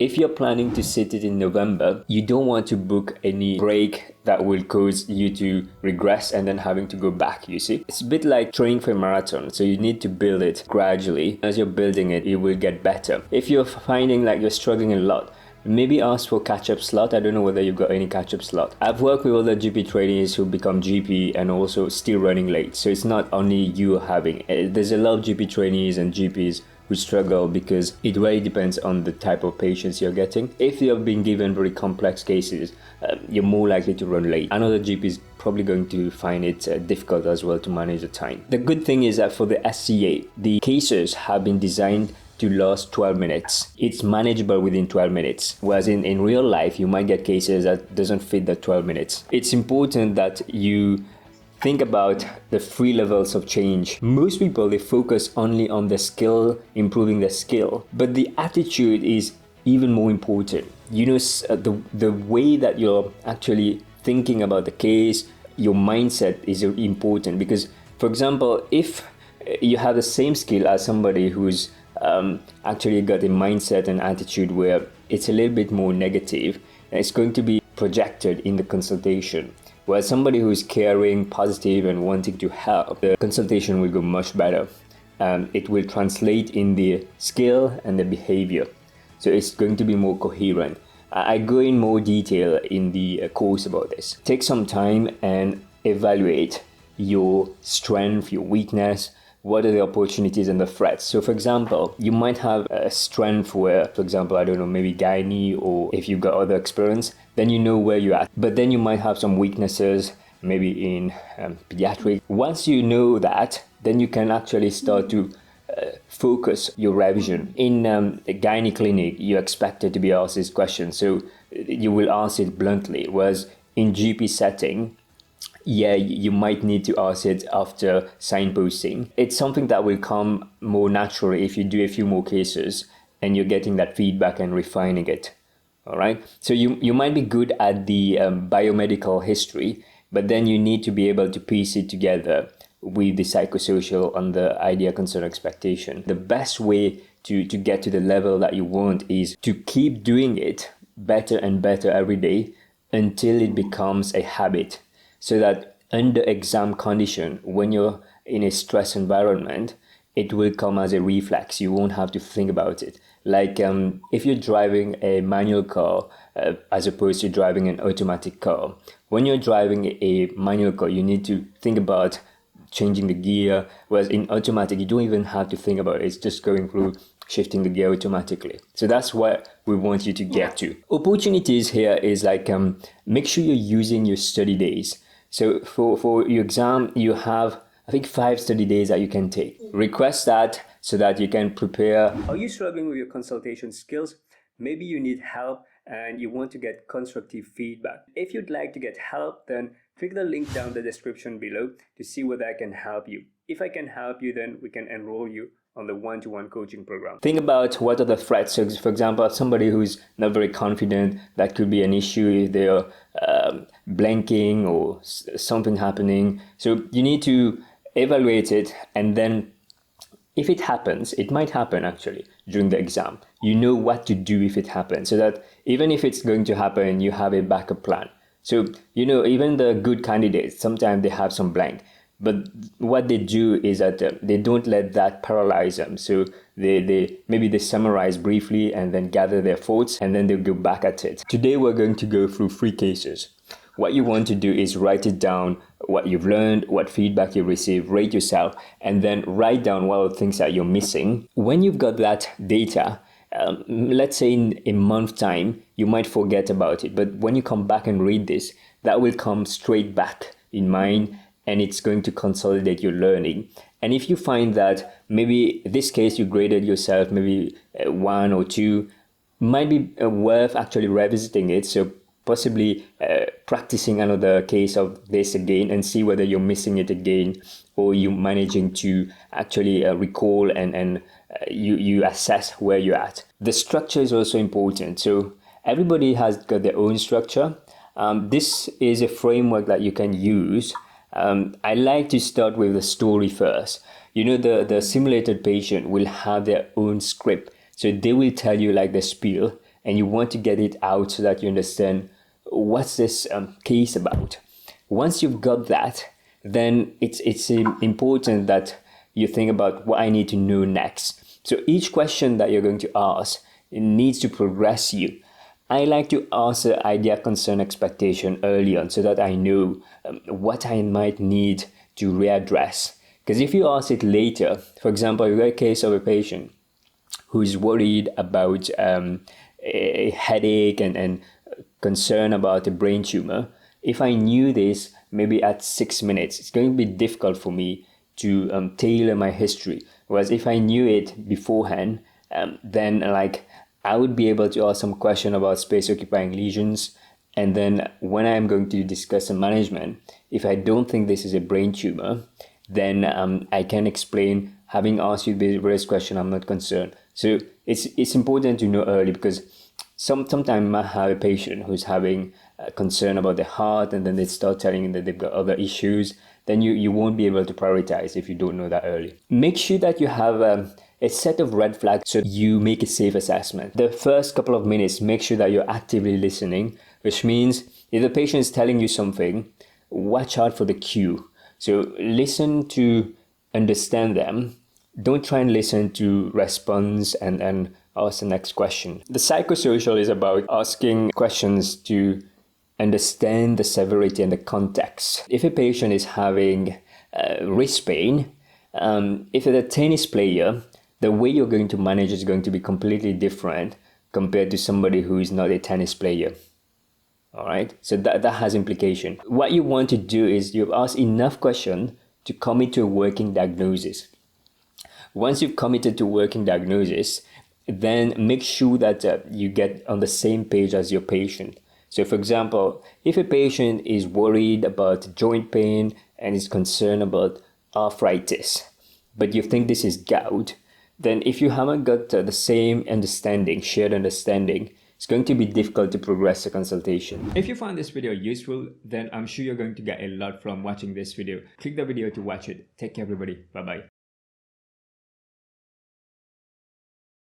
If you're planning to sit it in November, you don't want to book any break that will cause you to regress and then having to go back, you see. It's a bit like training for a marathon, so you need to build it gradually. As you're building it, it will get better. If you're finding like you're struggling a lot, maybe ask for catch-up slot. I don't know whether you've got any catch-up slot. I've worked with other GP trainees who become GP and also still running late. So it's not only you having, there's a lot of GP trainees and GPs who struggle because it really depends on the type of patients you're getting. If you have been given very complex cases, you're more likely to run late. Another GP is probably going to find it difficult as well to manage the time. The good thing is that for the SCA, the cases have been designed to last 12 minutes. It's manageable within 12 minutes. Whereas in real life, you might get cases that doesn't fit the 12 minutes. It's important that you think about the 3 levels of change. Most people, they focus only on the skill, improving the skill, but the attitude is even more important. You know, the way that you're actually thinking about the case, your mindset is important because, for example, if you have the same skill as somebody who's actually got a mindset and attitude where it's a little bit more negative, it's going to be projected in the consultation. Whereas somebody who is caring, positive, and wanting to help, the consultation will go much better. It will translate in the skill and the behavior. So it's going to be more coherent. I go in more detail in the course about this. Take some time and evaluate your strength, your weakness, what are the opportunities and the threats. So for example, you might have a strength where, for example, I don't know, maybe gynae, or if you've got other experience, then you know where you're at. But then you might have some weaknesses, maybe in pediatrics. Once you know that, then you can actually start to focus your revision. In a gynae clinic, you're expected to be asked this question, so you will ask it bluntly. Whereas in GP setting, yeah, you might need to ask it after signposting. It's something that will come more naturally if you do a few more cases and you're getting that feedback and refining it. All right. So you might be good at the biomedical history, but then you need to be able to piece it together with the psychosocial and the idea, concern, expectation. The best way to get to the level that you want is to keep doing it better and better every day until it becomes a habit. So that under exam condition, when you're in a stress environment, it will come as a reflex. You won't have to think about it. Like if you're driving a manual car as opposed to driving an automatic car. When you're driving a manual car, you need to think about changing the gear. Whereas in automatic, you don't even have to think about it. It's just going through shifting the gear automatically. So that's what we want you to get to. Opportunities here is like make sure you're using your study days. So for your exam, you have, I think, 5 study days that you can take. Request that so that you can prepare. Are you struggling with your consultation skills? Maybe you need help and you want to get constructive feedback. If you'd like to get help, then click the link down the description below to see whether I can help you. If I can help you, then we can enroll you on the one-to-one coaching program. Think about what are the threats. So for example, somebody who's not very confident, that could be an issue if they're blanking or something happening. So you need to evaluate it, and then if it happens, it might happen actually during the exam. You know what to do if it happens, so that even if it's going to happen, you have a backup plan. So, you know, even the good candidates, sometimes they have some blank. But what they do is that they don't let that paralyze them. So they summarize briefly and then gather their thoughts, and then they'll go back at it. Today we're going to go through 3 cases. What you want to do is write it down, what you've learned, what feedback you received, rate yourself, and then write down what are the things that you're missing. When you've got that data, let's say in a month time, you might forget about it. But when you come back and read this, that will come straight back in mind, and it's going to consolidate your learning. And if you find that maybe this case you graded yourself, maybe 1 or 2, might be worth actually revisiting it. So possibly practicing another case of this again and see whether you're missing it again, or you managing to actually recall and you assess where you're at. The structure is also important. So everybody has got their own structure. This is a framework that you can use. I like to start with the story first. You know, the simulated patient will have their own script. So they will tell you like the spiel, and you want to get it out so that you understand what's this case about. Once you've got that, then it's important that you think about what I need to know next. So each question that you're going to ask, it needs to progress you. I like to ask the idea, concern, expectation early on so that I know what I might need to readdress. Because if you ask it later, for example, you got a case of a patient who's worried about a headache and concern about a brain tumor. If I knew this maybe at 6 minutes, it's going to be difficult for me to tailor my history. Whereas if I knew it beforehand, then like I would be able to ask some question about space occupying lesions. And then when I'm going to discuss the management, if I don't think this is a brain tumor, then I can explain, having asked you the various question, I'm not concerned. So it's important to know early, because sometimes I might have a patient who's having a concern about the heart, and then they start telling you that they've got other issues. Then you won't be able to prioritize if you don't know that early. Make sure that you have a set of red flags so you make a safe assessment. The first couple of minutes, make sure that you're actively listening, which means if the patient is telling you something, watch out for the cue. So listen to understand them. Don't try and listen to response and ask the next question. The psychosocial is about asking questions to understand the severity and the context. If a patient is having wrist pain, if it's a tennis player, the way you're going to manage is going to be completely different compared to somebody who is not a tennis player. All right, so that has implication. What you want to do is you've asked enough questions to commit to a working diagnosis. Once you've committed to working diagnosis, then make sure that you get on the same page as your patient. So for example, if a patient is worried about joint pain and is concerned about arthritis, but you think this is gout, then if you haven't got the same understanding, shared understanding, it's going to be difficult to progress the consultation. If you found this video useful, then I'm sure you're going to get a lot from watching this video. Click the video to watch it. Take care, everybody. Bye-bye.